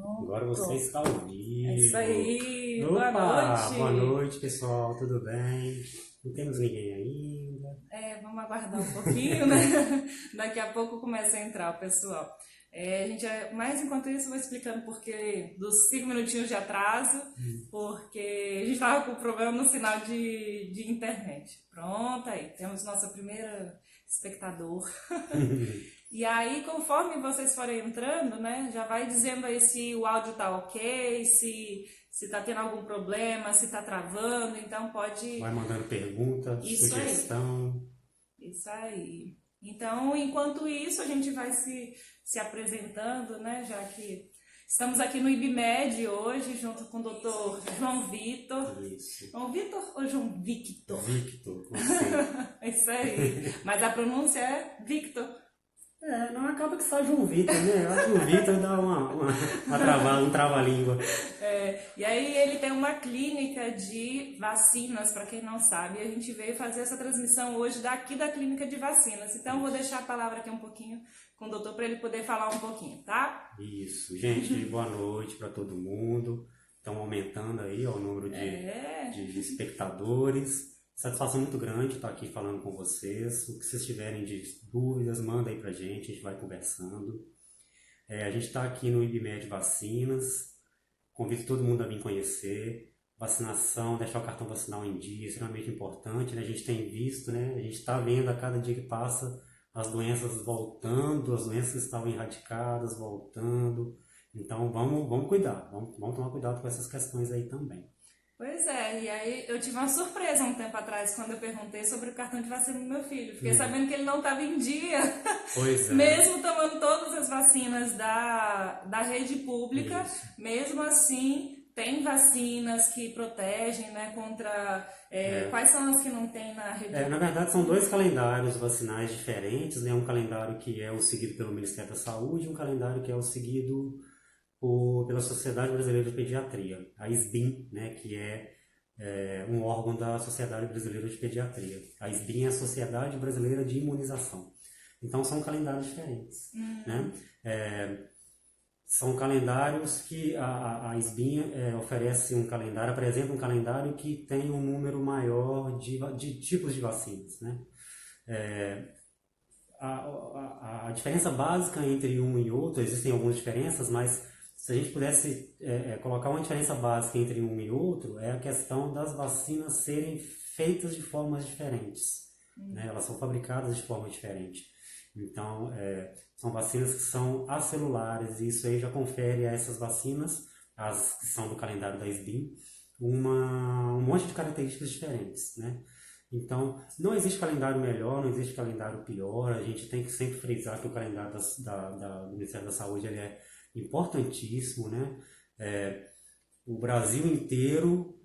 Agora você está ao vivo. É isso aí. Opa, Boa noite. boa noite, pessoal. Tudo bem? Não temos ninguém ainda. Vamos aguardar um pouquinho, né? Daqui a pouco começa a entrar o pessoal. Mas enquanto isso, eu vou explicando porque dos 5 minutinhos de atraso, porque a gente estava com problema no sinal de internet. Pronto, aí temos nossa primeira espectador. E aí, conforme vocês forem entrando, né, já vai dizendo aí se o áudio tá ok, se tá tendo algum problema, se tá travando, então pode... Vai mandando pergunta, Isso sugestão. Isso aí. Então, enquanto isso, a gente vai se apresentando, né, já que estamos aqui no IBMED hoje, junto com o doutor João Vitor. Isso. João Vitor ou João Victor? Victor, com você. Isso aí. Mas a pronúncia é Victor. Não acaba que sai João Vitor, né? Eu acho que o Vitor dá um trava-língua. E aí ele tem uma clínica de vacinas, para quem não sabe. A gente veio fazer essa transmissão hoje daqui da clínica de vacinas. Então eu vou deixar a palavra aqui um pouquinho com o doutor para ele poder falar um pouquinho, tá? Isso. Gente, boa noite para todo mundo. Estão aumentando aí ó, o número de espectadores. Satisfação muito grande estar aqui falando com vocês. O que vocês tiverem de dúvidas, manda aí pra gente, a gente vai conversando. A gente está aqui no IBMED Vacinas. Convido todo mundo a vir conhecer. Vacinação, deixar o cartão vacinal em dia, extremamente importante, né? A gente tem visto, né? A gente está vendo a cada dia que passa as doenças voltando, as doenças que estavam erradicadas voltando. Então vamos cuidar, vamos tomar cuidado com essas questões aí também. Pois é, e aí eu tive uma surpresa um tempo atrás quando eu perguntei sobre o cartão de vacina do meu filho. Fiquei sabendo que ele não estava em dia, Pois é. Mesmo tomando todas as vacinas da rede pública, Isso. Mesmo assim tem vacinas que protegem, né, contra... Quais são as que não tem na rede pública? Na verdade são dois calendários vacinais diferentes, né? Um calendário que é o seguido pelo Ministério da Saúde e um calendário que é o seguido pela Sociedade Brasileira de Pediatria, a SBIM, né, que é um órgão da Sociedade Brasileira de Pediatria. A SBIM é a Sociedade Brasileira de Imunização. Então são calendários diferentes. Né? São calendários que a SBIM oferece um calendário, apresenta um calendário que tem um número maior de tipos de vacinas. Né? A diferença básica entre um e outro, existem algumas diferenças, mas se a gente pudesse colocar uma diferença básica entre um e outro, é a questão das vacinas serem feitas de formas diferentes. Né? Elas são fabricadas de forma diferente. Então, são vacinas que são acelulares, e isso aí já confere a essas vacinas, as que são do calendário da SBIM, um monte de características diferentes. Né? Então, não existe calendário melhor, não existe calendário pior. A gente tem que sempre frisar que o calendário do Ministério da Saúde ele é importantíssimo, né? O Brasil inteiro,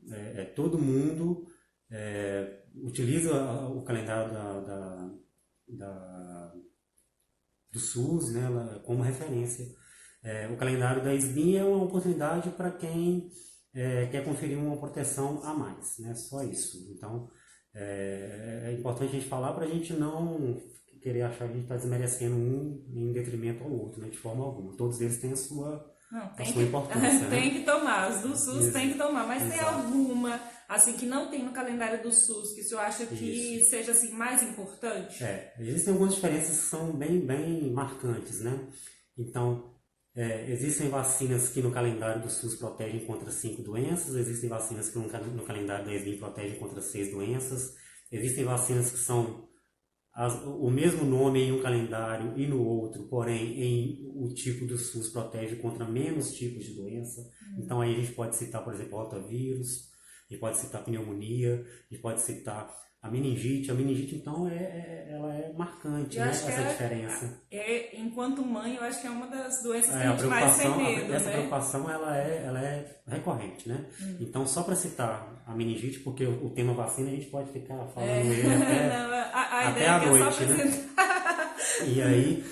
todo mundo utiliza o calendário do SUS, né, como referência. O calendário da SBIM é uma oportunidade para quem quer conferir uma proteção a mais, né? Só isso. Então, é importante a gente falar para a gente não querer achar que a gente está desmerecendo um em detrimento ao outro, né? De forma alguma. Todos eles têm a sua importância. Tem que tomar, as do SUS Isso. tem que tomar, mas Exato. tem alguma, assim, que não tem no calendário do SUS, que o senhor acha que seja, assim, mais importante? Existem algumas diferenças que são bem, bem marcantes, né? Então, existem vacinas que no calendário do SUS protegem contra 5 doenças, existem vacinas que no calendário da SBIM protegem contra 6 doenças, existem vacinas que são o mesmo nome em um calendário e no outro, porém o tipo do SUS protege contra menos tipos de doença. Então aí a gente pode citar, por exemplo, rotavírus, a gente pode citar pneumonia, a gente pode citar a meningite. A meningite, então, ela é marcante, né? Essa diferença. Enquanto mãe, eu acho que é uma das doenças que a gente mais tem medo, essa né? preocupação, ela é recorrente, né? Então, só para citar a meningite, porque o tema vacina a gente pode ficar falando ele até a noite, né? E aí,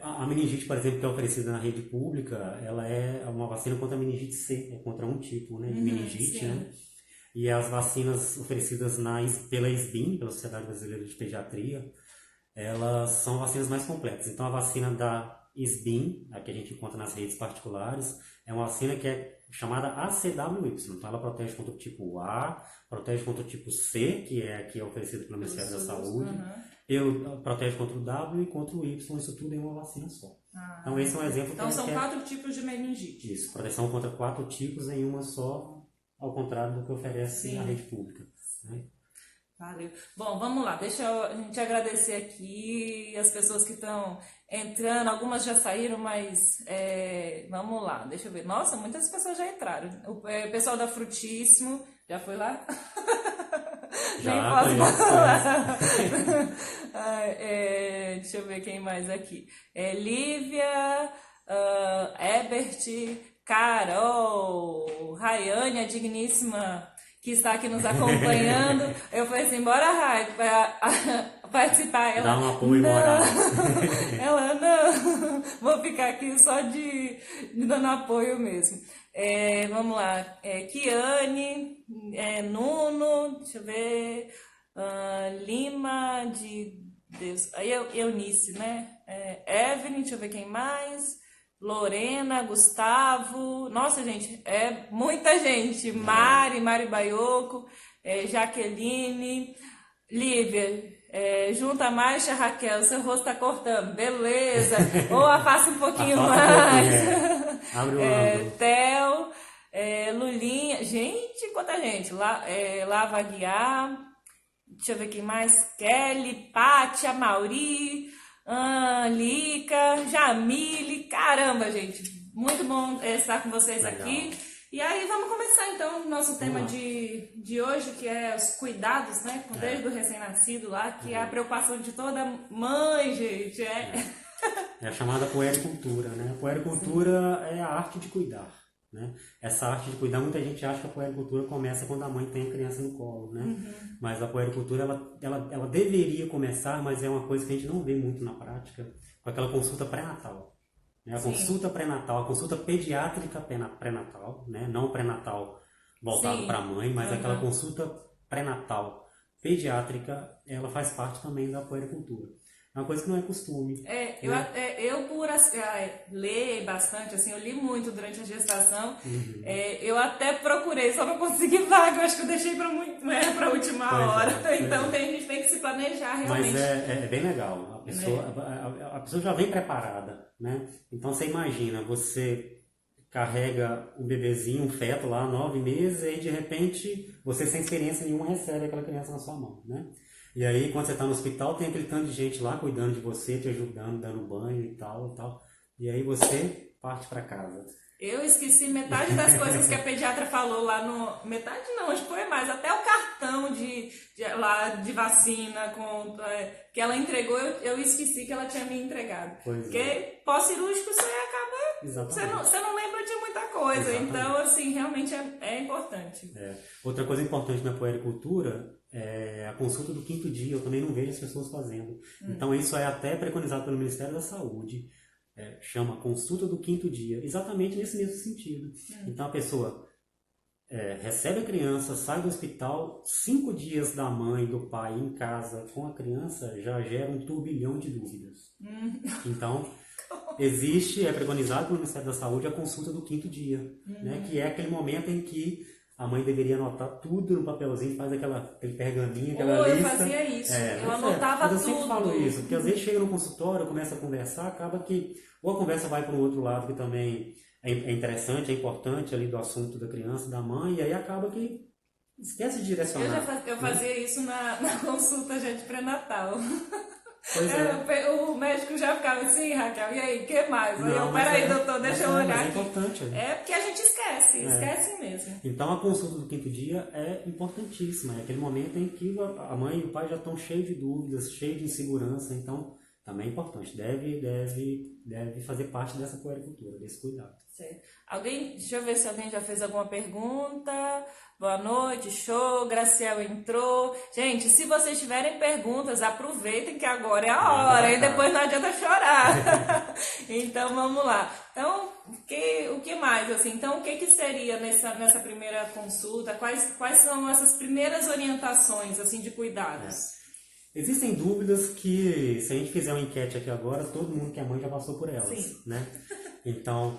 a meningite, por exemplo, que é oferecida na rede pública, ela é uma vacina contra a meningite C, contra um tipo, né, de meningite, né? E as vacinas oferecidas pela SBIM, pela Sociedade Brasileira de Pediatria, elas são vacinas mais completas. Então, a vacina da SBIM, a que a gente encontra nas redes particulares, é uma vacina que é chamada ACWY. Então, ela protege contra o tipo A, protege contra o tipo C, que é oferecido pelo Ministério da Saúde, protege contra o W e contra o Y, isso tudo em uma vacina só. Então, esse é um exemplo. Então, são 4 tipos de meningite. Isso, proteção contra 4 tipos em uma só, ao contrário do que oferece a rede pública, né? Valeu. Bom, vamos lá. Deixa a gente agradecer aqui as pessoas que estão entrando. Algumas já saíram, mas vamos lá. Deixa eu ver. Nossa, muitas pessoas já entraram. O pessoal da Frutíssimo já foi lá? Já, nem posso falar. Deixa eu ver quem mais aqui. Lívia, Ebert, Carol, Rayane, a digníssima, que está aqui nos acompanhando. Eu falei assim, bora, Rai, para participar. Ela, dá um apoio moral. Ela, não, vou ficar aqui só de dando apoio mesmo. Vamos lá, Kiane, Nuno, deixa eu ver, Lima, de Deus, Eunice, né? Evelyn, deixa eu ver quem mais. Lorena, Gustavo, nossa gente, é muita gente, Mari Baioco, Jaqueline, Lívia, junta mais, Raquel, seu rosto tá cortando, beleza, ou afasta um pouquinho mais, abre o ângulo. Theo, Lulinha, gente, quanta gente, Lava Aguiar, deixa eu ver quem mais, Kelly, Pátia, Mauri, Lica, Jamile, caramba, gente, muito bom estar com vocês aqui. E aí vamos começar então o nosso tema de hoje, que é os cuidados, né, desde o recém-nascido lá, que é a preocupação de toda mãe, gente. É a chamada puericultura, né? A puericultura é a arte de cuidar, né? Essa arte de cuidar, muita gente acha que a puericultura começa quando a mãe tem a criança no colo, né? Mas a puericultura, ela deveria começar, mas é uma coisa que a gente não vê muito na prática, com aquela consulta pré-natal. Né? A consulta pré-natal, a consulta pediátrica pré-natal, né? Não pré-natal voltado para a mãe, mas aquela consulta pré-natal pediátrica, ela faz parte também da puericultura. É uma coisa que não é costume. Eu por ler bastante, assim, eu li muito durante a gestação. Eu até procurei, só não consegui vaga. Eu acho que eu deixei para a última hora. Então a gente tem que se planejar realmente. Mas é bem legal. A pessoa já vem preparada, né? Então você imagina, você carrega um bebezinho, um feto lá, 9 meses, e aí de repente você sem experiência nenhuma recebe aquela criança na sua mão, né? E aí, quando você está no hospital, tem aquele tanto de gente lá cuidando de você, te ajudando, dando banho e tal, e tal. E aí você parte para casa. Eu esqueci metade das coisas que a pediatra falou lá no... Metade não, acho que foi mais. Até o cartão de vacina que ela entregou, eu esqueci que ela tinha me entregado. Porque pós-cirúrgico você acaba... Você não lembra de muita coisa. Exatamente. Então, assim, realmente é importante. Outra coisa importante na puericultura é a consulta do 5º dia. Eu também não vejo as pessoas fazendo. Então, isso é até preconizado pelo Ministério da Saúde. Chama consulta do 5º dia, exatamente nesse mesmo sentido. Então a pessoa recebe a criança, sai do hospital, 5 dias da mãe, do pai em casa com a criança já gera um turbilhão de dúvidas. Então é preconizado pelo Ministério da Saúde a consulta do 5º dia, né, que é aquele momento em que a mãe deveria anotar tudo no papelzinho, faz aquele pergaminho, aquela lista. Eu fazia isso, eu anotava tudo. Eu sempre falo isso, porque às vezes chega no consultório, começa a conversar, acaba que ou a conversa vai para um outro lado que também é interessante, é importante ali do assunto da criança, da mãe, e aí acaba que esquece de direcionar. Eu fazia isso na consulta já de pré-natal. O médico já ficava assim, Raquel, e aí, o que mais? Peraí, doutor, deixa eu olhar. É importante. Porque a gente esquece mesmo. Então a consulta do 5º dia é importantíssima, é aquele momento em que a mãe e o pai já estão cheios de dúvidas, cheios de insegurança, então também é importante, deve fazer parte dessa puericultura, desse cuidado. Certo. Deixa eu ver se alguém já fez alguma pergunta. Boa noite, show, Graciel entrou. Gente, se vocês tiverem perguntas, aproveitem que agora é a hora, e depois não adianta chorar. Então, vamos lá. Então, o que mais? Assim, então, o que seria nessa primeira consulta? Quais são essas primeiras orientações assim, de cuidados? Existem dúvidas que, se a gente fizer uma enquete aqui agora, todo mundo que é mãe já passou por elas, Sim. né? Então,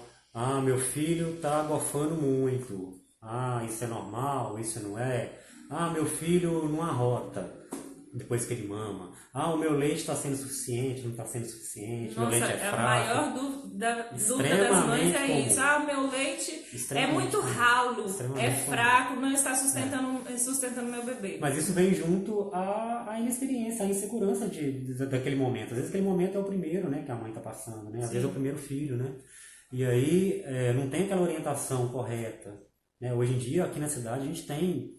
meu filho tá gofando muito. Isso é normal, isso não é. Meu filho não arrota depois que ele mama. O meu leite está sendo suficiente, não está sendo suficiente, meu Nossa, leite é fraco. a maior dúvida das mães Extremamente é isso. comum. Meu leite é Extremamente muito comum. ralo, é Extremamente fraco, não está sustentando meu bebê. Mas isso vem junto à inexperiência, à insegurança daquele momento. Às vezes aquele momento é o primeiro, né, que a mãe está passando, né? Às vezes é o primeiro filho, né? E aí não tem aquela orientação correta, né? Hoje em dia, aqui na cidade, a gente tem,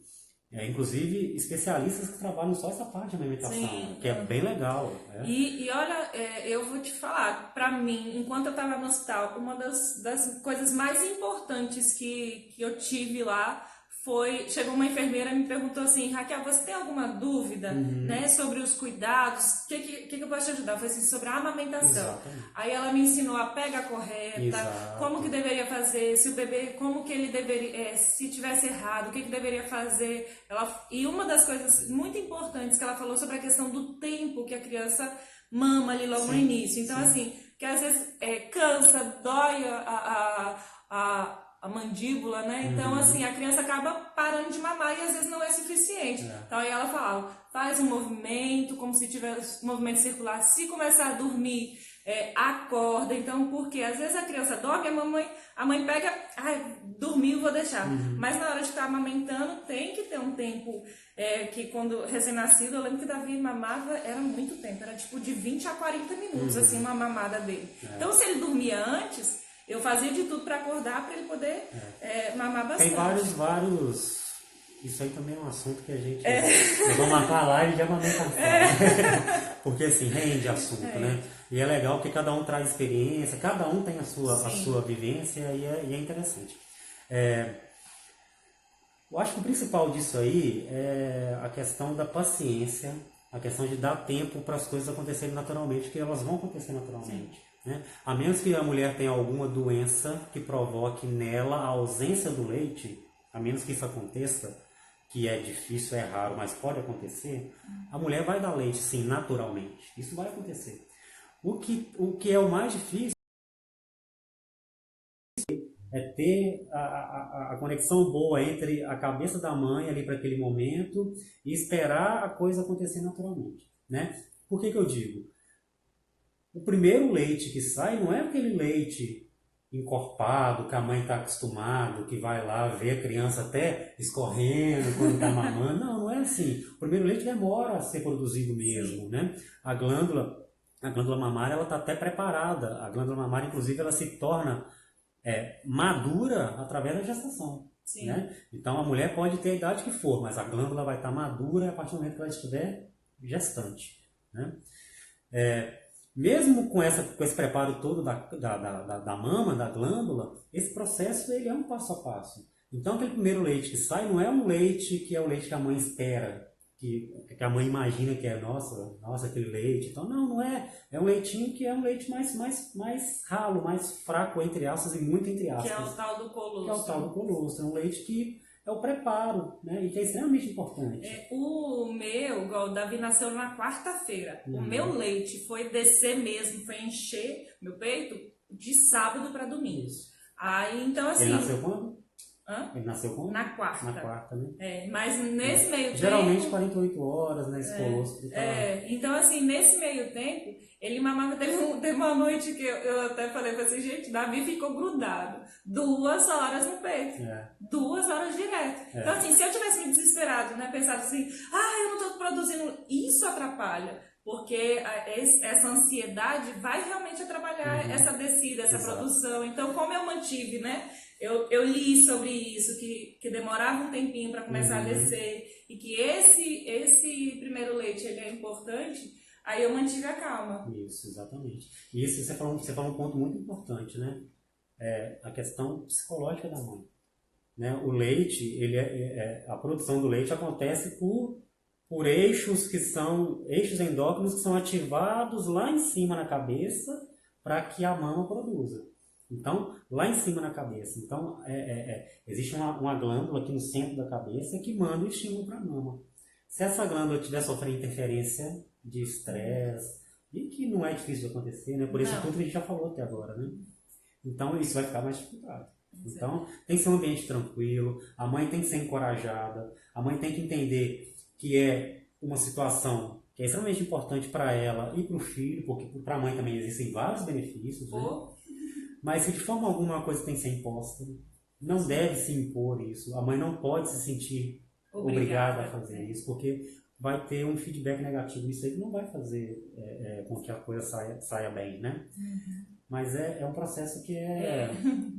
inclusive, especialistas que trabalham só essa parte de amamentação, Sim, que é bem legal. E olha, eu vou te falar, pra mim, enquanto eu estava no hospital, uma das coisas mais importantes que eu tive lá foi, chegou uma enfermeira e me perguntou assim, Raquel, você tem alguma dúvida, né, sobre os cuidados? O que eu posso te ajudar? Foi assim, sobre a amamentação. Exatamente. Aí ela me ensinou a pega correta, Exato. como que deveria fazer, se o bebê, como que ele deveria, se tivesse errado, o que deveria fazer. E uma das coisas muito importantes que ela falou sobre a questão do tempo que a criança mama ali logo no início. Então, assim, que às vezes cansa, dói a mandíbula, né? Então, assim, a criança acaba parando de mamar e às vezes não é suficiente. Então, aí ela falava, faz um movimento, como se tivesse um movimento circular. Se começar a dormir, acorda. Então, porque às vezes a criança dorme, a mãe pega, dormiu, vou deixar. Mas na hora de estar amamentando, tem que ter um tempo, que quando recém-nascido, eu lembro que Davi mamava, era muito tempo, era tipo de 20 a 40 minutos, assim, uma mamada dele. Então, se ele dormia antes, eu fazia de tudo para acordar, para ele poder mamar bastante. Tem vários... Isso aí também é um assunto que a gente... Nós vamos marcar a live de amamentação. Porque, assim, rende assunto, né? E é legal porque cada um traz experiência, cada um tem a sua vivência e é interessante. Eu acho que o principal disso aí é a questão da paciência, a questão de dar tempo para as coisas acontecerem naturalmente, porque elas vão acontecer naturalmente. Né? A menos que a mulher tenha alguma doença que provoque nela a ausência do leite, a menos que isso aconteça, que é difícil, é raro, mas pode acontecer, a mulher vai dar leite, sim, naturalmente. Isso vai acontecer. O que é o mais difícil é ter a conexão boa entre a cabeça da mãe ali para aquele momento e esperar a coisa acontecer naturalmente. Né? Por que eu digo? O primeiro leite que sai não é aquele leite encorpado, que a mãe está acostumada, que vai lá ver a criança até escorrendo quando está mamando. Não é assim. O primeiro leite demora a ser produzido mesmo. Né? A glândula mamária está até preparada. A glândula mamária, inclusive, ela se torna madura através da gestação. Né? Então, a mulher pode ter a idade que for, mas a glândula vai estar madura a partir do momento que ela estiver gestante. Né? Mesmo com esse preparo todo da mama, da glândula, esse processo ele é um passo a passo. Então, aquele primeiro leite que sai não é um leite que é o leite que a mãe espera, que a mãe imagina que é, nossa, aquele leite. Então, não é. É um leitinho que é um leite mais ralo, mais fraco, entre aspas, e muito entre aspas. Que é o tal do colostro. Que é o tal do colostro. É um leite que é o preparo, né? E que é extremamente importante. Igual o Davi nasceu na quarta-feira. O meu leite foi descer mesmo, foi encher meu peito de sábado para domingo. Isso. Aí, então, assim... Ele nasceu quando? Ele nasceu quando? Na quarta. Na quarta, né? Mas nesse meio tempo... Geralmente 48 horas, né? Esse colostro. Então, assim, nesse meio tempo, ele mamava. Teve uma noite que eu até falei assim, gente, Davi ficou grudado 2 horas no peito. 2 horas direto. Então, assim, se eu tivesse me desesperado, né? Pensado assim, eu não estou produzindo... Isso atrapalha. Porque essa ansiedade vai realmente atrapalhar essa descida, essa produção. Então, como eu mantive, né? Eu li sobre isso, que demorava um tempinho para começar a descer, e que esse primeiro leite ele é importante, aí eu mantive a calma. Isso, exatamente. E isso você falou um ponto muito importante, né? A questão psicológica da mãe. Né? O leite, a produção do leite acontece por eixos que são eixos endócrinos que são ativados lá em cima na cabeça para que a mama produza. Então, lá em cima na cabeça. Então, existe uma glândula aqui no centro da cabeça que manda o estímulo para a mama. Se essa glândula estiver sofrendo interferência de estresse, e que não é difícil de acontecer, né? Por isso tudo que a gente já falou até agora, né? Então isso vai ficar mais dificultado. Então tem que ser um ambiente tranquilo, a mãe tem que ser encorajada, a mãe tem que entender que é uma situação que é extremamente importante para ela e para o filho, porque para a mãe também existem vários benefícios, né? Mas se de forma alguma uma coisa tem que ser imposta, não deve se impor isso. A mãe não pode se sentir obrigada a fazer isso, porque vai ter um feedback negativo nisso aí que não vai fazer com que a coisa saia bem, né? Mas é um processo que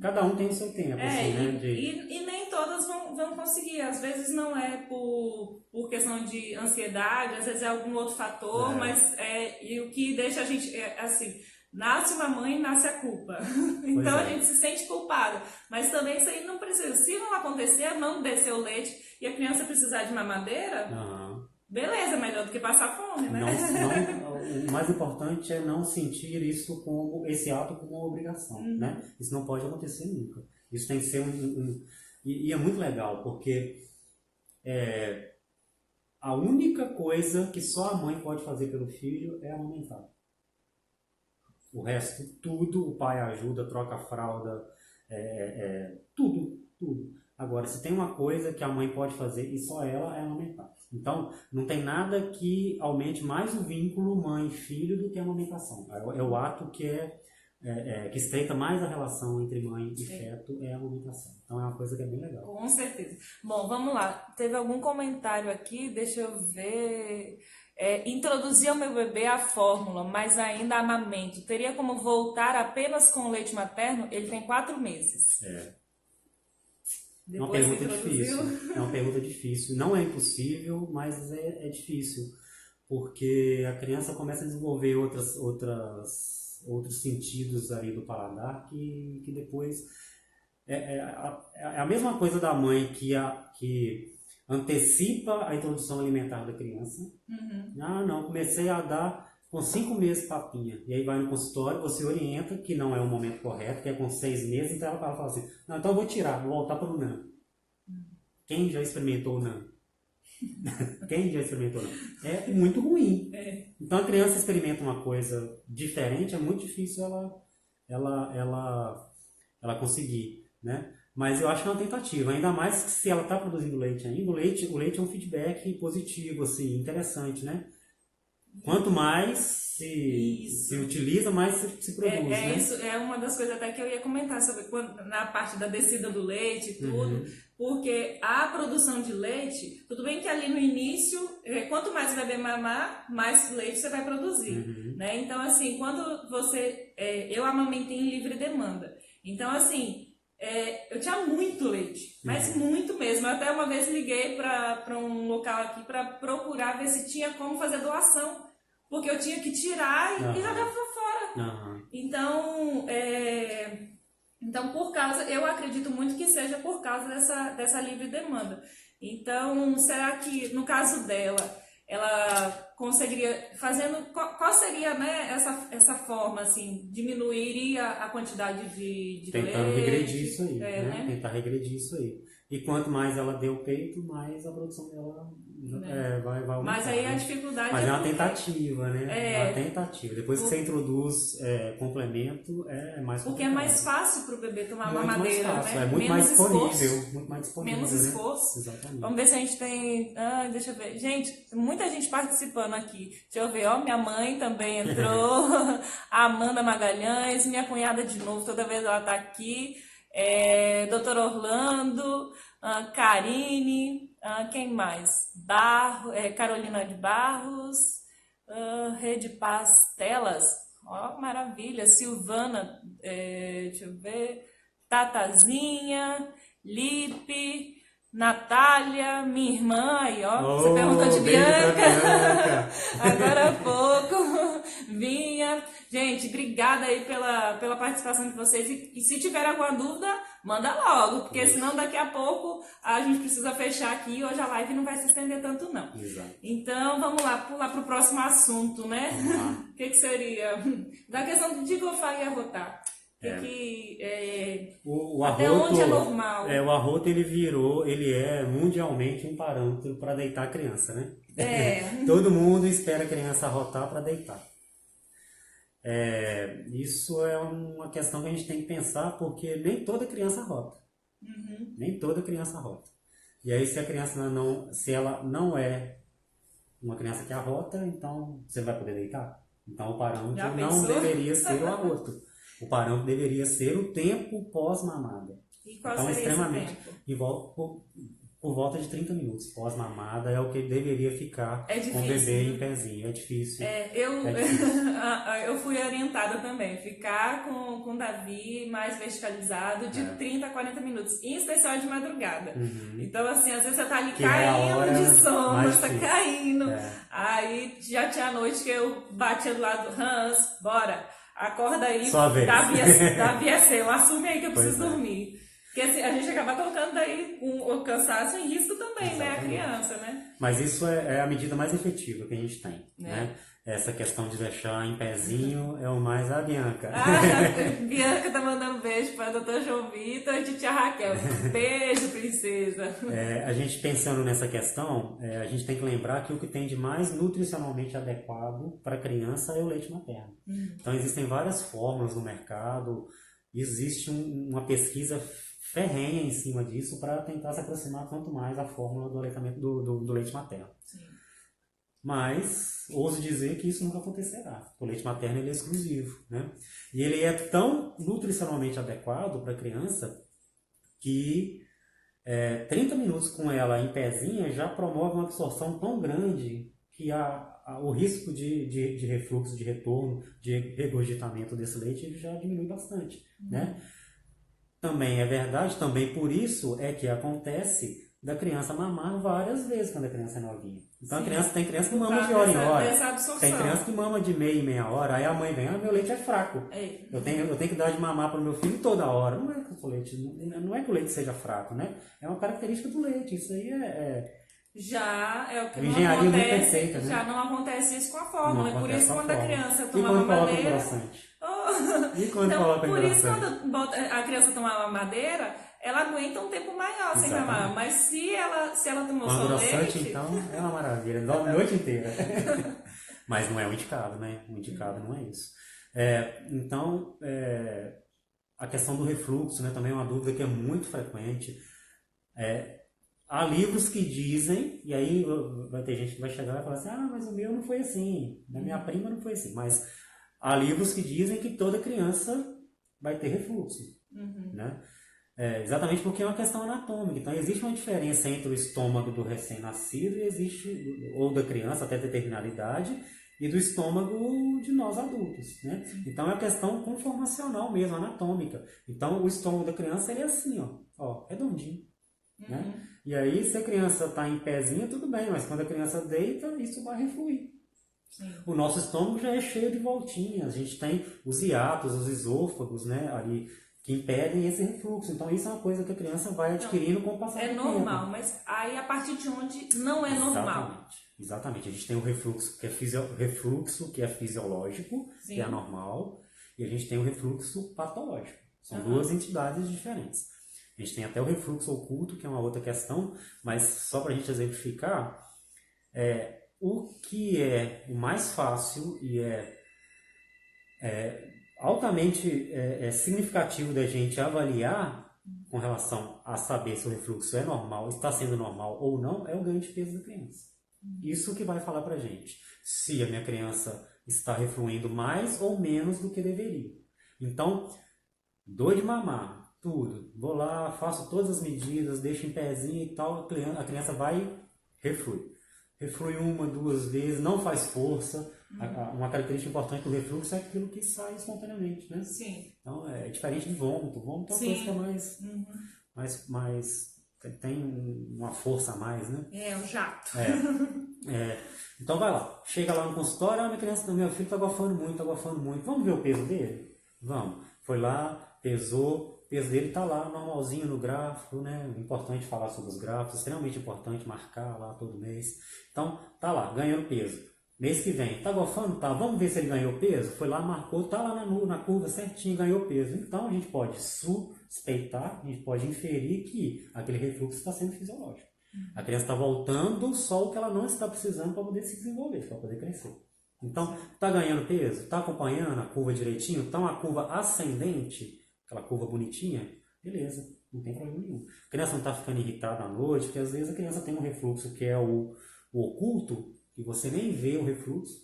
cada um tem o seu tempo, assim, né? E nem todas vão conseguir. Às vezes não é por questão de ansiedade, às vezes é algum outro fator, mas e o que deixa a gente, assim, nasce uma mãe, nasce a culpa. Então a gente se sente culpada. Mas também isso aí não precisa. Se não acontecer, não descer o leite e a criança precisar de mamadeira, beleza, melhor do que passar fome, né? O mais importante é não sentir esse ato como uma obrigação, né? Isso não pode acontecer nunca. Isso tem que ser e é muito legal, porque a única coisa que só a mãe pode fazer pelo filho é amamentar. O resto, tudo, o pai ajuda, troca a fralda, tudo. Agora, se tem uma coisa que a mãe pode fazer e só ela é amamentar. Então, não tem nada que aumente mais o vínculo mãe-filho do que a amamentação. É o ato que estreita mais a relação entre mãe e feto, é a amamentação. Então, é uma coisa que é bem legal. Com certeza. Bom, vamos lá. Teve algum comentário aqui? Deixa eu ver. Introduzir ao meu bebê a fórmula, mas ainda amamento. Teria como voltar apenas com leite materno? Ele tem 4 meses. É uma pergunta difícil. É uma pergunta difícil. Não é impossível, mas é difícil. Porque a criança começa a desenvolver outros sentidos ali do paladar que depois... É a mesma coisa da mãe que antecipa a introdução alimentar da criança. Não, comecei a dar com 5 meses papinha. E aí vai no consultório, você orienta que não é o momento correto, que é com 6 meses, então ela fala assim, não, então eu vou tirar, vou voltar para o NAN. Quem já experimentou o NAN? Quem já experimentou o NAN? É muito ruim. Então a criança experimenta uma coisa diferente, é muito difícil ela conseguir, né? Mas eu acho que é uma tentativa, ainda mais que se ela está produzindo leite ainda, o leite é um feedback positivo, assim, interessante, né? Quanto mais se utiliza, mais se produz, né? Isso é uma das coisas até que eu ia comentar sobre na parte da descida do leite e tudo, porque a produção de leite, tudo bem que ali no início, quanto mais o bebê mamar, mais leite você vai produzir, né? Então, assim, quando eu amamentei em livre demanda, então, assim, eu tinha muito leite, mas muito mesmo. Eu até uma vez liguei para um local aqui para procurar ver se tinha como fazer doação, porque eu tinha que tirar e jogar fora. Então, eu acredito muito que seja por causa dessa livre demanda. Então, será que no caso dela, ela conseguiria, qual seria, né, essa forma, assim, diminuiria a quantidade de Tentando leite? Regredir isso aí, né? Tentar regredir isso aí. E quanto mais ela dê o peito, mais a produção dela vai aumentar. Mas aí a dificuldade Mas é uma tentativa, né? É uma tentativa. Depois que você introduz complemento, é mais complicado. Porque é mais fácil para o bebê tomar uma mamadeira, mais fácil, né? É muito mais disponível. Muito mais disponível, menos esforço. Exatamente. Vamos ver se a gente tem... deixa eu ver. Gente, muita gente participando aqui. Deixa eu ver, minha mãe também entrou. A Amanda Magalhães, minha cunhada de novo, toda vez ela tá aqui. Doutor Orlando, Karine, quem mais? Carolina de Barros, Rede Pastelas, maravilha, Silvana, deixa eu ver, Tatazinha, Lipe, Natália, minha irmã, aí, você perguntou de Bianca, agora há pouco, Vinha. Gente, obrigada aí pela participação de vocês, e se tiver alguma dúvida, manda logo, porque senão daqui a pouco a gente precisa fechar aqui, hoje a live não vai se estender tanto não. Exato. Então, vamos lá, pular para o próximo assunto, né? O que seria? Da questão de gofar e arrotar. Até onde é normal? O arroto ele é mundialmente um parâmetro para deitar a criança, né? Todo mundo espera a criança arrotar para deitar. Isso é uma questão que a gente tem que pensar, porque nem toda criança arrota. Nem toda criança arrota. E aí se ela não é uma criança que arrota, então você vai poder deitar? Então o parâmetro não deveria ser o arroto. O parâmetro deveria ser o tempo pós-mamada. E qual seria esse tempo? Por volta de 30 minutos. Pós-mamada é o que deveria ficar com o bebê em pezinho. É difícil. Eu fui orientada também. Ficar com o Davi mais verticalizado de 30 a 40 minutos. Em especial de madrugada. Então, assim, às vezes você tá ali caindo de sono, você tá caindo. Aí já tinha noite que eu batia do lado do Hans, bora. Acorda aí, Davi é seu, assume aí que eu preciso dormir. Porque assim, a gente acaba colocando daí o cansaço em risco também, né? A criança, né? Mas isso é a medida mais efetiva que a gente tem, né? Essa questão de deixar em pezinho é o mais a Bianca. Bianca tá mandando beijo para a doutora João Vitor e titia Raquel. Beijo, princesa. A gente pensando nessa questão, a gente tem que lembrar que o que tem de mais nutricionalmente adequado para a criança é o leite materno. Então existem várias fórmulas no mercado, existe uma pesquisa ferrenha em cima disso para tentar se aproximar quanto mais da fórmula do aleitamento do leite materno. Sim. Mas ouso dizer que isso nunca acontecerá. O leite materno ele é exclusivo, né? E ele é tão nutricionalmente adequado para a criança que 30 minutos com ela em pezinha já promove uma absorção tão grande que o risco de refluxo, de retorno, de regurgitamento desse leite ele já diminui bastante, né? Também é verdade, também por isso é que acontece da criança mamar várias vezes quando a criança é novinha. Então tem criança que mama de hora em hora, tem criança que mama de meia em meia hora, aí a mãe vem, meu leite é fraco. Eu tenho que dar de mamar para o meu filho toda hora. Não é que o leite seja fraco, né? É uma característica do leite, isso aí já é o que não acontece, perfeita, né? Já não acontece isso com a fórmula. Por isso quando a criança toma mamadeira... E quando então, coloca por isso quando a criança toma mamadeira, ela aguenta um tempo maior sem mamar. Mas se ela tomou só leite... então, é uma maravilha. Dorme a noite inteira. Mas não é o indicado, né? O indicado não é isso. Então, a questão do refluxo, né, também é uma dúvida que é muito frequente. Há livros que dizem, e aí vai ter gente que vai chegar e falar assim, mas o meu não foi assim, da minha prima não foi assim. Mas há livros que dizem que toda criança vai ter refluxo, né? Exatamente porque é uma questão anatômica. Então existe uma diferença entre o estômago do recém-nascido ou da criança até determinada idade, e do estômago de nós adultos, né? Então é uma questão conformacional mesmo, anatômica. Então o estômago da criança ele é assim, ó redondinho. Né? E aí, se a criança está em pezinha, tudo bem, mas quando a criança deita, isso vai refluir. O nosso estômago já é cheio de voltinhas, a gente tem os hiatos, os esôfagos, né, ali, que impedem esse refluxo. Então, isso é uma coisa que a criança vai adquirindo com o passar do tempo. É normal, mas aí a partir de onde não é normal? Exatamente. A gente tem o refluxo que é fisiológico, que é normal, e a gente tem o refluxo patológico. São duas entidades diferentes. A gente tem até o refluxo oculto, que é uma outra questão, mas só para a gente exemplificar, o que é o mais fácil e altamente significativo da gente avaliar com relação a saber se o refluxo é normal, está sendo normal ou não, é o ganho de peso da criança. Isso que vai falar para a gente se a minha criança está refluindo mais ou menos do que deveria. Então, dou de mamar, tudo. Vou lá, faço todas as medidas, deixo em pezinho e tal, a criança vai reflui. Reflui 1, 2 vezes, não faz força. Uma característica importante do refluxo é aquilo que sai espontaneamente, né? Sim. Então, é diferente do vômito. O vômito é uma coisa que é mais tem uma força a mais, né? Um jato. Então, vai lá. Chega lá no consultório, meu filho está agofando muito. Vamos ver o peso dele? Vamos. Foi lá, pesou. O peso dele está lá, normalzinho no gráfico, né? Importante falar sobre os gráficos, extremamente importante marcar lá todo mês. Então, tá lá, ganhando peso. Mês que vem, tá golfando? Tá, vamos ver se ele ganhou peso? Foi lá, marcou, tá lá na curva certinho, ganhou peso. Então a gente pode suspeitar, a gente pode inferir que aquele refluxo está sendo fisiológico. A criança está voltando só o que ela não está precisando para poder se desenvolver, para poder crescer. Então, tá ganhando peso? Tá acompanhando a curva direitinho? Então, uma curva ascendente, aquela curva bonitinha, beleza, não tem problema nenhum. A criança não está ficando irritada à noite, porque às vezes a criança tem um refluxo que é o oculto, e você nem vê o refluxo,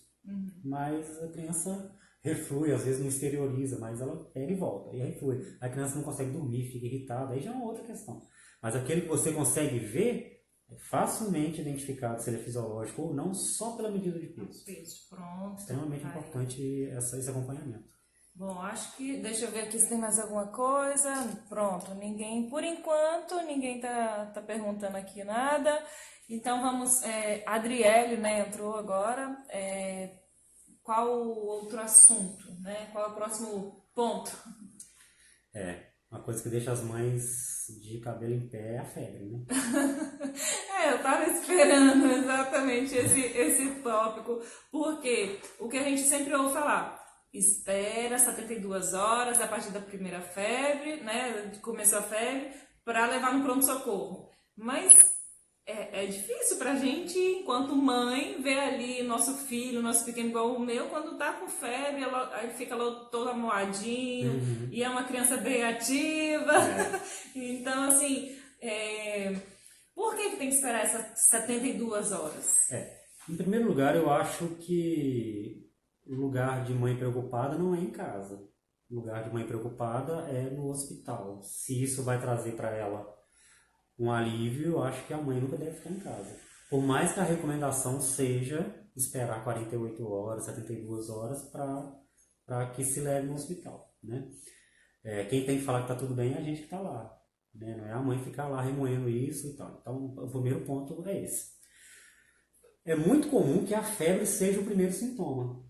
mas a criança reflui, às vezes não exterioriza, mas ela pega e volta, e reflui. A criança não consegue dormir, fica irritada, aí já é uma outra questão. Mas aquele que você consegue ver, é facilmente identificado se ele é fisiológico ou não, só pela medida de peso. Pronto. Extremamente importante esse acompanhamento. Bom, acho que, deixa eu ver aqui se tem mais alguma coisa. Pronto, por enquanto, ninguém tá perguntando aqui nada. Então vamos, Adriele, né, entrou agora. Qual o outro assunto, né? Qual é o próximo ponto? Uma coisa que deixa as mães de cabelo em pé é a febre, né? Eu tava esperando exatamente esse tópico, porque o que a gente sempre ouve falar, espera 72 horas a partir da primeira febre, né? Começou a febre, para levar no pronto-socorro. Mas é difícil pra gente, enquanto mãe, ver ali nosso filho, nosso pequeno igual o meu, quando tá com febre, aí fica lá todo amoadinho, e é uma criança bem ativa. Então, assim, por que tem que esperar essas 72 horas? Em primeiro lugar, eu acho que o lugar de mãe preocupada não é em casa. O lugar de mãe preocupada é no hospital. Se isso vai trazer para ela um alívio, eu acho que a mãe nunca deve ficar em casa. Por mais que a recomendação seja esperar 48 horas, 72 horas para que se leve no hospital, né? Quem tem que falar que está tudo bem é a gente que está lá, né? Não é a mãe ficar lá remoendo isso e tal. Então, o primeiro ponto é esse. É muito comum que a febre seja o primeiro sintoma.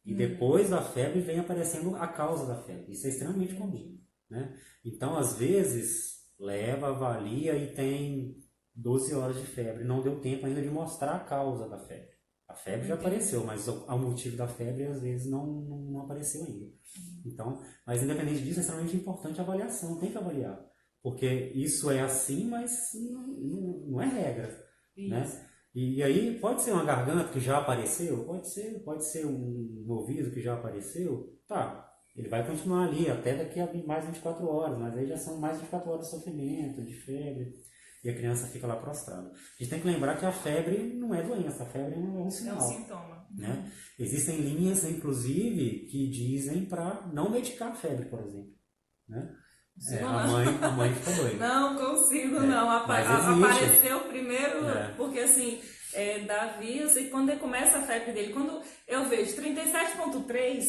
E depois da febre vem aparecendo a causa da febre. Isso é extremamente comum, né? Então, às vezes, leva, avalia e tem 12 horas de febre. Não deu tempo ainda de mostrar a causa da febre. A febre já apareceu, mas o motivo da febre às vezes não apareceu ainda. Então, mas independente disso, é extremamente importante a avaliação. Tem que avaliar. Porque isso é assim, mas não é regra, né? E aí pode ser uma garganta que já apareceu, pode ser um ouvido que já apareceu, tá, ele vai continuar ali até daqui a mais 24 horas, mas aí já são mais 24 horas de sofrimento, de febre, e a criança fica lá prostrada. A gente tem que lembrar que a febre não é doença, a febre é um sinal. É um sintoma. Né? Existem linhas, inclusive, que dizem para não medicar a febre, por exemplo, né? A mãe fica doida. Não consigo, não. Apareceu primeiro, porque assim, Davi, eu sei que quando ele começa a febre dele, quando eu vejo 37,3,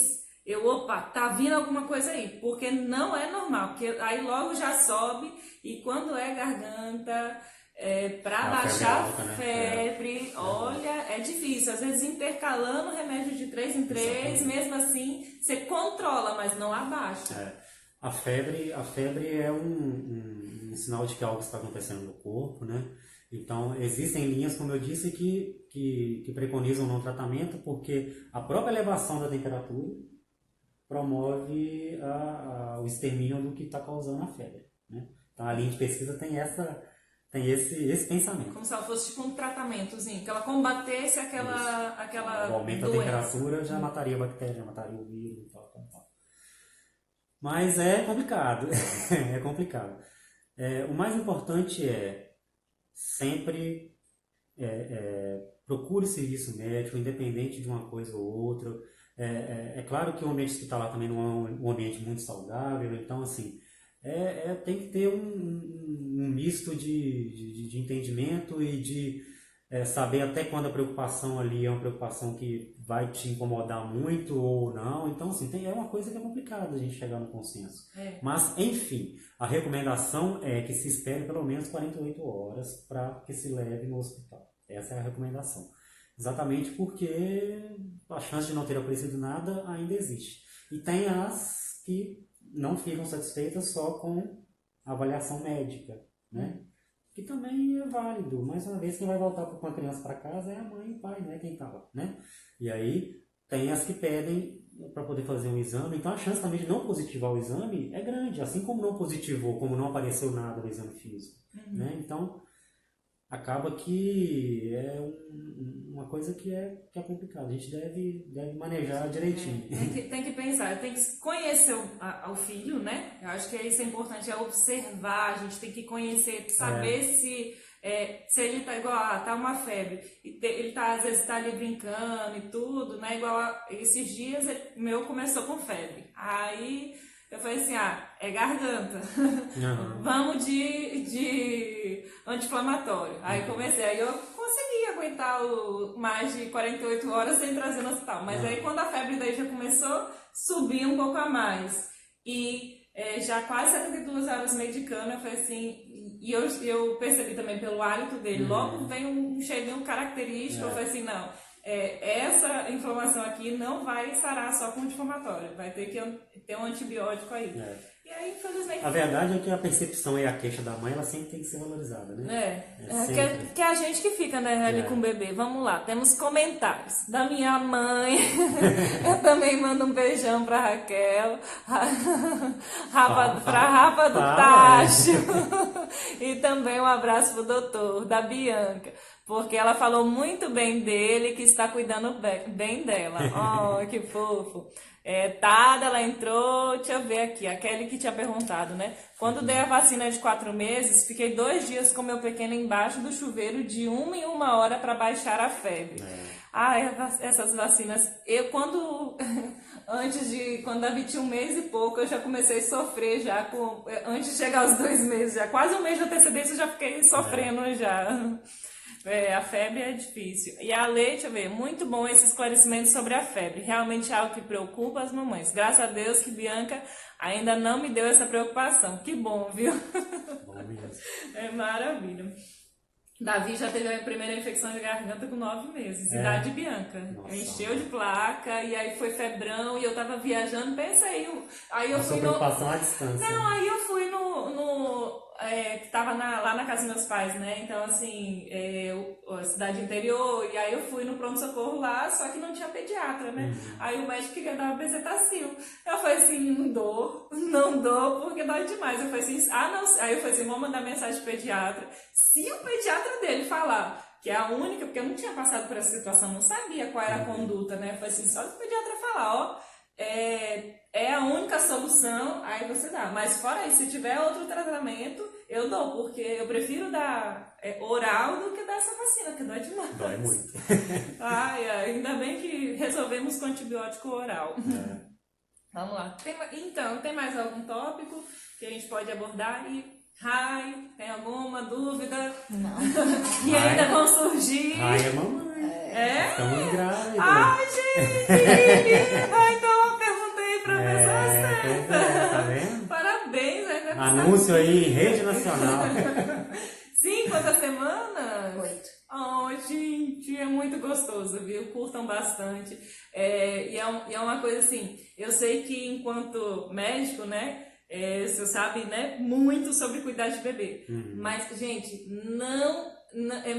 tá vindo alguma coisa aí, porque não é normal, porque aí logo já sobe, e quando é garganta, para baixar a febre, olha, é difícil. Às vezes intercalando remédio de 3 em 3, mesmo assim, você controla, mas não abaixa. A febre é um sinal de que algo está acontecendo no corpo, né? Então, existem linhas, como eu disse, que preconizam não tratamento, porque a própria elevação da temperatura promove o extermínio do que está causando a febre, né? Então, a linha de pesquisa tem esse pensamento. Como se ela fosse tipo um tratamentozinho, que ela combatesse aquela o aumento da temperatura já mataria a bactéria, já mataria o vírus e tal. Mas é complicado, é complicado. O mais importante é sempre procure serviço médico, independente de uma coisa ou outra. É claro que o ambiente hospitalar também não é um ambiente muito saudável, então assim, tem que ter um misto de entendimento e de saber até quando a preocupação ali é uma preocupação que vai te incomodar muito ou não. Então, assim, é uma coisa que é complicada a gente chegar no consenso. Mas, enfim, a recomendação é que se espere pelo menos 48 horas para que se leve no hospital. Essa é a recomendação. Exatamente porque a chance de não ter aparecido nada ainda existe. E tem as que não ficam satisfeitas só com a avaliação médica, né? que também é válido. Mais uma vez, quem vai voltar com a criança para casa é a mãe e o pai, né? Quem tá lá, né? E aí tem as que pedem para poder fazer um exame, então a chance também de não positivar o exame é grande, assim como não positivou, como não apareceu nada no exame físico, né? Então acaba que é uma coisa que é complicada. A gente deve manejar direitinho. Tem que pensar, tem que conhecer o filho, né? Eu acho que isso é importante, é observar, a gente tem que conhecer, saber se ele tá igual, tá uma febre, ele tá, às vezes tá ali brincando e tudo, né? Igual esses dias, o meu começou com febre. Aí eu falei assim, é garganta. Vamos de anti-inflamatório. Aí comecei, aí eu consegui aguentar mais de 48 horas sem trazer no hospital. Mas aí quando a febre daí já começou a subir um pouco a mais. E já quase 72 horas medicando, eu falei assim, e eu percebi também pelo hálito dele, logo vem um cheirinho característico, eu falei assim, não, essa inflamação aqui não vai sarar só com anti-inflamatório, vai ter que ter um antibiótico aí. E aí, infelizmente... A verdade é que a percepção e a queixa da mãe, ela sempre tem que ser valorizada, né? Que é a gente que fica, né, ali com o bebê. Vamos lá, temos comentários da minha mãe. Eu também mando um beijão pra Raquel, pra Rafa do Tacho. E também um abraço pro doutor, da Bianca. Porque ela falou muito bem dele, que está cuidando bem dela. Oh, que fofo. Tada, ela entrou, deixa eu ver aqui, a Kelly que tinha perguntado, né? Quando dei a vacina de 4 meses, fiquei 2 dias com meu pequeno embaixo do chuveiro de 1 em 1 hora para baixar a febre. Essas vacinas, quando Davi tinha 1 mês e pouco, eu já comecei a sofrer já, antes de chegar aos 2 meses, já quase 1 mês de antecedência eu já fiquei sofrendo já. A febre é difícil. E a Lei, deixa eu ver, muito bom esse esclarecimento sobre a febre. Realmente é algo que preocupa as mamães. Graças a Deus que Bianca ainda não me deu essa preocupação. Que bom, viu? Bom mesmo. É maravilha. Davi já teve a primeira infecção de garganta com 9 meses, idade Bianca. Nossa. Encheu de placa, e aí foi febrão, e eu tava viajando, pensei, aí eu fui preocupação à distância. Não, aí eu fui que tava lá na casa dos meus pais, né? Então, assim, a cidade interior, e aí eu fui no pronto-socorro lá, só que não tinha pediatra, né? Aí o médico queria dar bezetacil. Eu falei assim, não dou, porque dói demais. Eu falei assim, não. Aí eu falei assim, vou mandar mensagem pro pediatra. Se o pediatra dele falar que é a única, porque eu não tinha passado por essa situação, não sabia qual era a conduta, né? Eu falei assim, só se o pediatra falar, é a única solução, aí você dá. Mas fora isso, se tiver outro tratamento, eu dou, porque eu prefiro dar oral do que dar essa vacina, que dói demais. Dói muito. Ainda bem que resolvemos com antibiótico oral. Vamos lá. Tem mais algum tópico que a gente pode abordar? Tem alguma dúvida? Não. E ainda vão surgir? É mamãe. Estamos grávidas. Gente! Então eu perguntei pra pessoa certa. Tá vendo? Parabéns, ainda Anúncio aí em rede nacional. Sim, quantas semanas? 8. Oh, gente, é muito gostoso, viu? Curtam bastante. E é uma coisa assim, eu sei que enquanto médico, né? Você sabe, né, muito sobre cuidar de bebê. Mas, gente,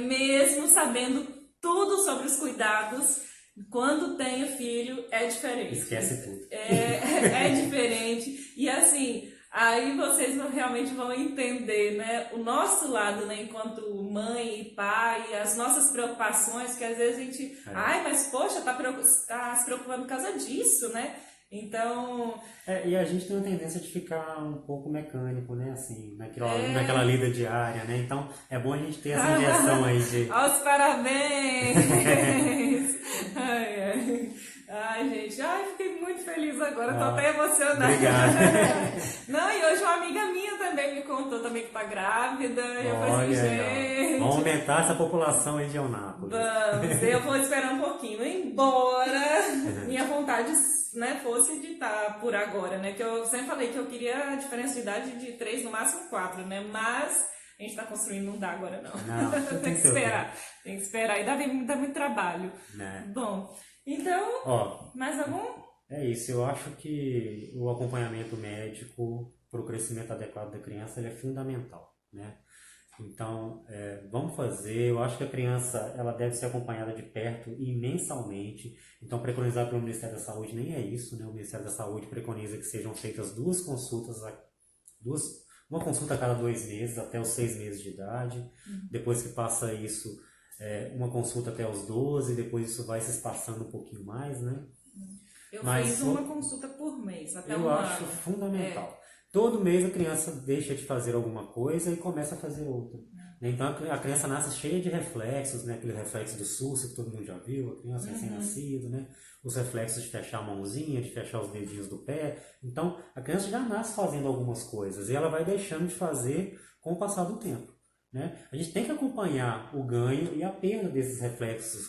mesmo sabendo tudo sobre os cuidados, quando tem o filho, é diferente. Esquece tudo. É diferente. E assim, aí vocês realmente vão entender, né, o nosso lado, né, enquanto mãe e pai, as nossas preocupações, que às vezes a gente... mas poxa, tá se preocupando por causa disso, né? Então... e a gente tem uma tendência de ficar um pouco mecânico, né? Assim, naquela lida diária, né? Então, é bom a gente ter essa injeção aí de... Aos parabéns! Ai, gente, fiquei muito feliz agora, tô até emocionada. Obrigado. Não, e hoje uma amiga minha também me contou também que tá grávida. E eu falei assim, gente... Vamos aumentar essa população aí de Eunápolis. Vamos, eu vou esperar um pouquinho. Embora minha vontade, né, fosse de estar por agora, né? Que eu sempre falei que eu queria a diferença de idade de 3, no máximo 4, né? Mas a gente tá construindo, não dá agora não. Tem que esperar. Tem que esperar. E dá muito trabalho. Bom, então, mais algum? É isso, eu acho que o acompanhamento médico para o crescimento adequado da criança ele é fundamental, né? Então, vamos fazer. Eu acho que a criança ela deve ser acompanhada de perto e mensalmente. Então, preconizado pelo Ministério da Saúde nem é isso, né? O Ministério da Saúde preconiza que sejam feitas duas, uma consulta a cada 2 meses, até os 6 meses de idade. Depois que passa isso, uma consulta até os 12, depois isso vai se espaçando um pouquinho mais, né? Eu Mas fiz uma consulta por mês, até eu um acho ano. fundamental. Todo mês a criança deixa de fazer alguma coisa e começa a fazer outra. Né? Então a criança nasce cheia de reflexos, né? Aquele reflexo do susto que todo mundo já viu, a criança recém-nascida, né? Os reflexos de fechar a mãozinha, de fechar os dedinhos do pé. Então a criança já nasce fazendo algumas coisas e ela vai deixando de fazer com o passar do tempo. Né? A gente tem que acompanhar o ganho e a perda desses reflexos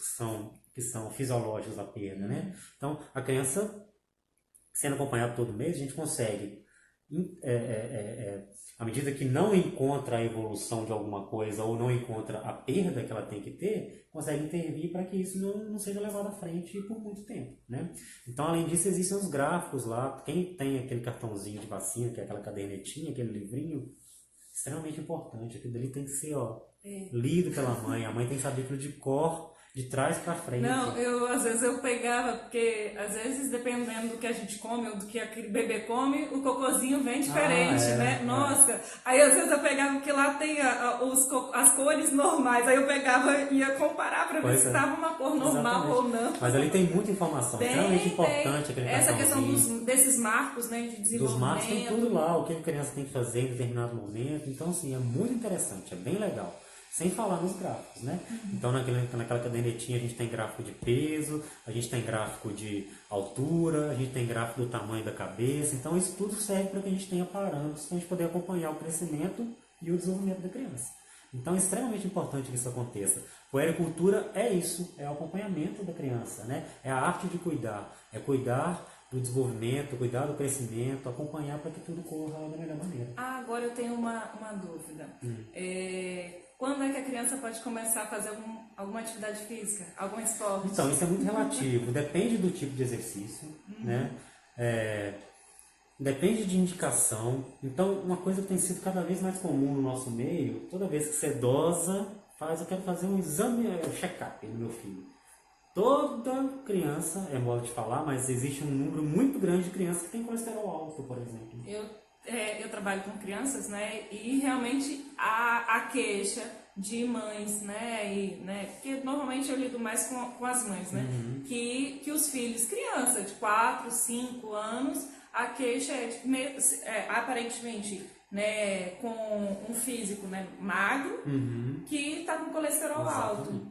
que são fisiológicos da perda. Né? Então a criança sendo acompanhado todo mês, a gente consegue, à medida que não encontra a evolução de alguma coisa ou não encontra a perda que ela tem que ter, consegue intervir para que isso não seja levado à frente por muito tempo. Né? Então, além disso, existem os gráficos lá. Quem tem aquele cartãozinho de vacina, que é aquela cadernetinha, aquele livrinho, extremamente importante. Aquilo dali tem que ser lido pela mãe. A mãe tem que saber aquilo de cor, de trás para frente. Não, às vezes eu pegava, porque às vezes dependendo do que a gente come ou do que aquele bebê come, o cocôzinho vem diferente, né? Nossa, aí às vezes eu pegava, porque lá tem as cores normais, aí eu pegava e ia comparar para ver se estava uma cor normal ou não. Mas ali tem muita informação, extremamente importante aquele essa questão desses marcos, né, de desenvolvimento. Dos marcos tem tudo lá, o que a criança tem que fazer em determinado momento, então assim, é muito interessante, é bem legal. Sem falar nos gráficos, né? Então naquela cadernetinha a gente tem gráfico de peso, a gente tem gráfico de altura, a gente tem gráfico do tamanho da cabeça. Então isso tudo serve para que a gente tenha parâmetros para a gente poder acompanhar o crescimento e o desenvolvimento da criança. Então é extremamente importante que isso aconteça. Puericultura é isso, é o acompanhamento da criança, né? É a arte de cuidar, é cuidar do desenvolvimento, cuidar do crescimento, acompanhar para que tudo corra da melhor maneira. Agora eu tenho uma dúvida. Quando é que a criança pode começar a fazer alguma atividade física, algum esporte? Então, isso é muito relativo, depende do tipo de exercício, né? Depende de indicação. Então, uma coisa que tem sido cada vez mais comum no nosso meio, toda vez que você é idosa, eu quero fazer um exame, check-up no meu filho. Toda criança, é modo de falar, mas existe um número muito grande de crianças que tem colesterol alto, por exemplo. Eu trabalho com crianças, né, e realmente a queixa de mães, né, porque normalmente eu lido mais com as mães, né, que os filhos, criança de 4, 5 anos, a queixa aparentemente, né, com um físico, né, magro, que está com colesterol alto.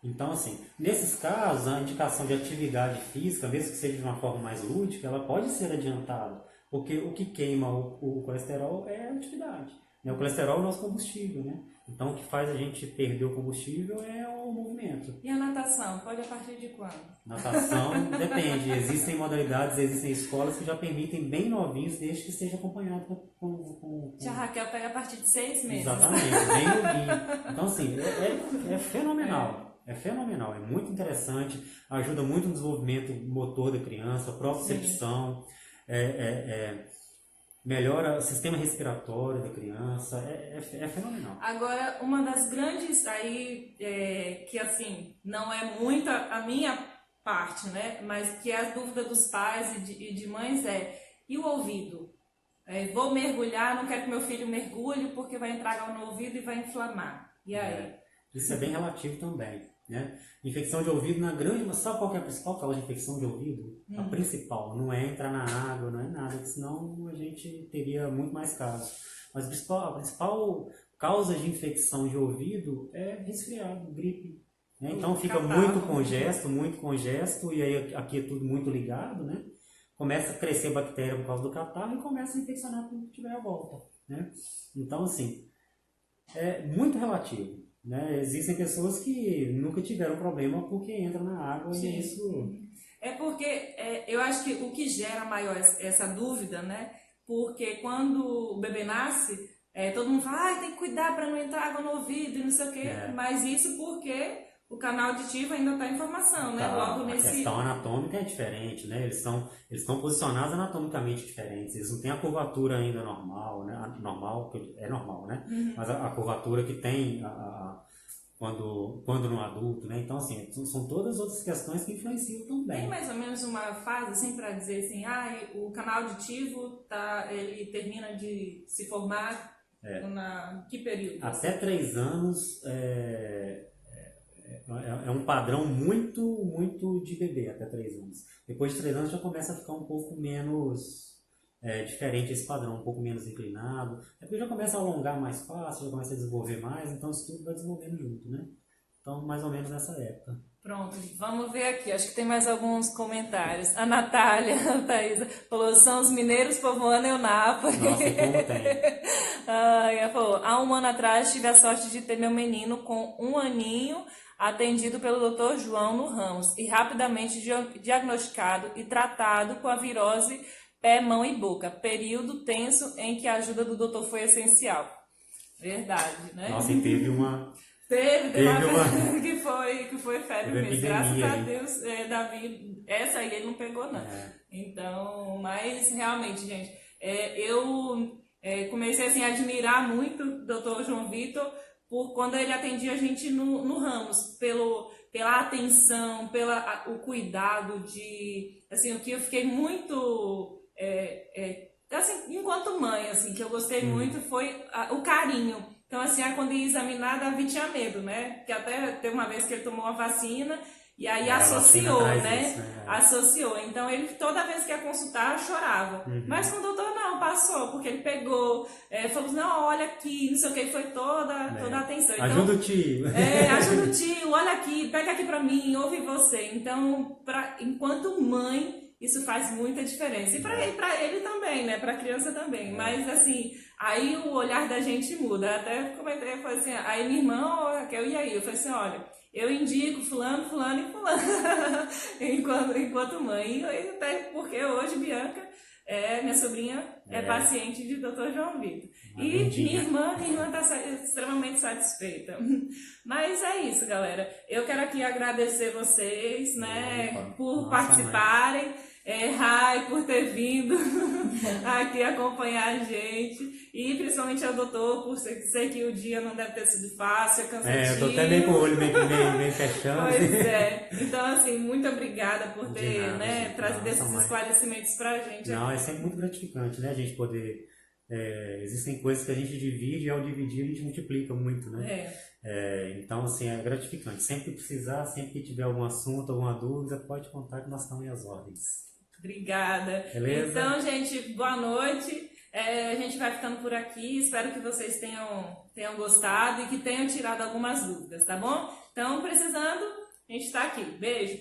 Então, assim, nesses casos, a indicação de atividade física, mesmo que seja de uma forma mais lúdica, ela pode ser adiantada. Porque o que queima o colesterol é a atividade. Né? O colesterol é o nosso combustível, né? Então, o que faz a gente perder o combustível é o movimento. E a natação? Pode a partir de quando? Natação depende. Existem modalidades, existem escolas que já permitem bem novinhos, desde que esteja acompanhado com... Tia Raquel pega a partir de 6 meses. Exatamente, bem novinho. Então, assim, é fenomenal. É fenomenal, é muito interessante, ajuda muito no desenvolvimento motor da criança, propriocepção, melhora o sistema respiratório da criança, é fenomenal. Agora, uma das grandes aí, que assim, não é muito a minha parte, né, mas que é a dúvida dos pais e de mães e o ouvido? Vou mergulhar, não quero que meu filho mergulhe porque vai entrar água no ouvido e vai inflamar. E aí? Isso é bem relativo também. Né? Infecção de ouvido, na grande, sabe qual que é a principal causa de infecção de ouvido? A principal, não é entrar na água, não é nada, senão a gente teria muito mais casos. Mas a principal causa de infecção de ouvido é resfriado, gripe. Né? Então fica muito congesto, e aí aqui é tudo muito ligado, né? Começa a crescer bactéria por causa do catarro e começa a infeccionar tudo que tiver à volta. Né? Então, assim, é muito relativo. Né? Existem pessoas que nunca tiveram problema porque entram na água. Sim. E isso... É porque eu acho que o que gera maior essa dúvida, né? Porque quando o bebê nasce, todo mundo fala, tem que cuidar para não entrar água no ouvido e não sei o quê. Mas isso porque o canal auditivo ainda está em formação, né? Logo A nesse... questão anatômica é diferente, né? Eles estão posicionados anatomicamente diferentes. Eles não têm a curvatura ainda normal, né? É normal, né? Mas a curvatura que tem quando no adulto, né? Então, assim, são todas outras questões que influenciam também. Tem mais ou menos uma fase, assim, para dizer assim, o canal auditivo, ele termina de se formar que período? Até 3 anos é um padrão muito, muito de bebê, até 3 anos. Depois de 3 anos já começa a ficar um pouco menos diferente esse padrão, um pouco menos inclinado. Depois já começa a alongar mais fácil, já começa a desenvolver mais, então isso tudo vai desenvolvendo junto, né? Então, mais ou menos nessa época. Pronto, vamos ver aqui. Acho que tem mais alguns comentários. A Natália, a Thaisa, falou, são os mineiros povoando Eunápolis. Nossa, e como tem. Ela falou, há um ano atrás tive a sorte de ter meu menino com 1 aninho atendido pelo Dr. João no Ramos e rapidamente diagnosticado e tratado com a virose pé, mão e boca. Período tenso em que a ajuda do doutor foi essencial. Verdade, né? Nossa, e teve uma... Teve uma que foi febre mesmo. Graças a aí. Deus, Davi, essa aí ele não pegou, não. Então, mas realmente, gente, eu comecei assim, a admirar muito o Dr. João Vitor por quando ele atendia a gente no Ramos, pela atenção, o cuidado de, assim, o que eu fiquei muito, assim, enquanto mãe, assim, que eu gostei muito foi o carinho. Então, assim, quando ia examinar, Davi tinha medo, né? Porque até teve uma vez que ele tomou a vacina e aí associou, né? Isso, né? Associou. Então, ele toda vez que ia consultar, chorava. Mas com o doutor, não, passou, porque ele pegou, falou, não, olha aqui, não sei o que, foi toda a atenção. Então, ajuda o tio. Ajuda o tio, olha aqui, pega aqui pra mim, ouve você. Então, enquanto mãe, isso faz muita diferença. E pra ele também, né? Pra criança também. Mas, assim, aí o olhar da gente muda. Até comentei, falei assim, aí minha irmã, Raquel, e aí? Eu falei assim, olha, eu indico fulano, fulano e fulano enquanto mãe. E até porque hoje Bianca, minha sobrinha, é paciente de Dr. João Vitor. E minha irmã está extremamente satisfeita. Mas é isso, galera. Eu quero aqui agradecer vocês, né, por participarem. Rai por ter vindo aqui acompanhar a gente e principalmente ao doutor por sei que o dia não deve ter sido fácil, cansativo. Eu tô até meio com o olho meio fechando. Pois é. Então, assim, muito obrigada por ter trazido esses esclarecimentos pra gente. Não, é sempre muito gratificante, né, a gente poder... existem coisas que a gente divide e ao dividir a gente multiplica muito, né? Então, assim, é gratificante. Sempre que precisar, sempre que tiver algum assunto, alguma dúvida, pode contar que nós estamos às ordens. Obrigada. Beleza? Então, gente, boa noite. A gente vai ficando por aqui. Espero que vocês tenham gostado e que tenham tirado algumas dúvidas, tá bom? Então, precisando, a gente está aqui. Beijo!